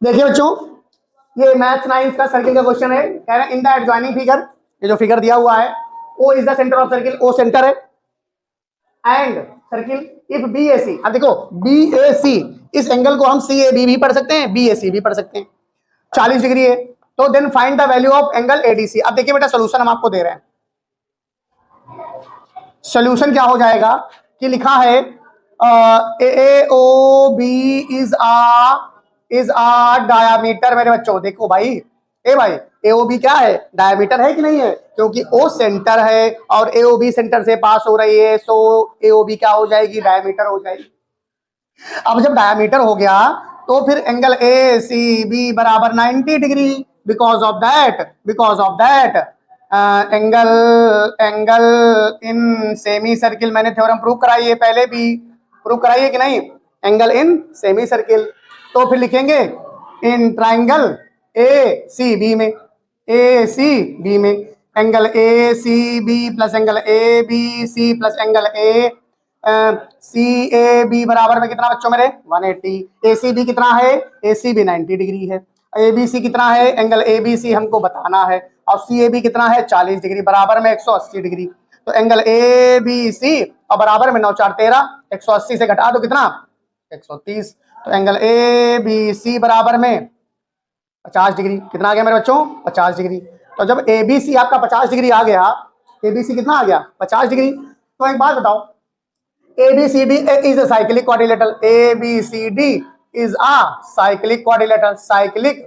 देखिए बच्चों, ये मैथ्स 9 का सर्किल का क्वेश्चन है। कह रहे हैं इन द एडजॉइनिंग फिगर, ये जो फिगर दिया हुआ है, O is the centre of circle, O centre है, and circle if B A C. अब देखो बी ए सी, इस एंगल को हम सी ए बी भी पढ़ सकते हैं, बी ए सी भी पढ़ सकते हैं, 40 डिग्री है। तो then find the value of angle ADC. अब देखिए बेटा, सोल्यूशन हम आपको दे रहे हैं। सोल्यूशन क्या हो जाएगा कि लिखा है A O B is a diameter. मेरे बच्चों देखो भाई, ए भाई, एओ बी क्या है? डायामीटर है कि नहीं है? क्योंकि ओ सेंटर है और एओ बी सेंटर से पास हो रही है, सो एओ बी क्या हो जाएगी? डायामीटर हो जाएगी। अब जब डायामीटर हो गया तो फिर एंगल ए सी बी बराबर 90 degree. Because of that angle in semicircle, मैंने थ्योरम प्रूव कराई है, पहले भी प्रूव कराई है कि नहीं? Angle in semicircle. तो फिर लिखेंगे in triangle A C B में, ए सी बी में angle A C B plus angle A B C plus angle A C A B बराबर में कितना बच्चों मेरे? 180। ए सी बी कितना है? ए सी बी 90 डिग्री है। ए बी सी कितना है? एंगल ए बी सी हमको बताना है। और सी ए बी कितना है? 40 डिग्री, बराबर में 180 डिग्री। तो एंगल ए बी सी और बराबर में 9 4 13, 180 से घटा दो कितना? 130। तो एंगल ए बी सी बराबर में 50 डिग्री। कितना आ गया मेरे बच्चों? 50 डिग्री। तो जब ए बी सी आपका 50 डिग्री आ गया, ए बी सी कितना आ गया? 50 डिग्री। तो एक बात बताओ, ABCD is a cyclic quadrilateral. ABCD is a cyclic quadrilateral. Cyclic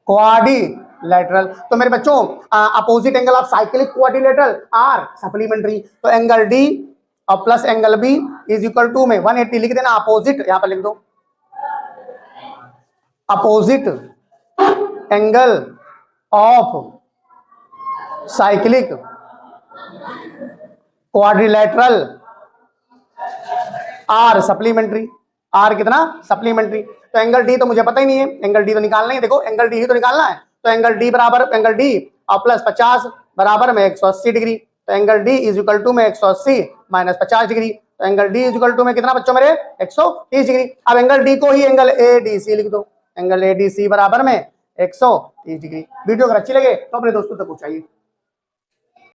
quadrilateral. तो मेरे बच्चों opposite angle of cyclic quadrilateral are supplementary. तो एंगल डी और plus angle B is equal to में 180 लिख देना। अपोजिट यहां पर लिख दो, opposite angle of cyclic quadrilateral are supplementary. Are कितना? सप्लीमेंट्री। तो एंगल डी तो मुझे पता ही नहीं है, एंगल डी तो निकालना है। देखो एंगल डी ही तो निकालना है। तो एंगल डी बराबर एंगल डी और प्लस 50 बराबर में 180 डिग्री। तो angle D is equal to में 180 माइनस 50 डिग्री। तो angle D is equal to में कितना बच्चों मेरे? 130 डिग्री। अब एंगल डी को ही एंगल ए डी सी लिख दो। एंगल ए डी सी बराबर में 130 डिग्री। वीडियो अगर अच्छी लगे तो अपने दोस्तों तक पहुंचाइए।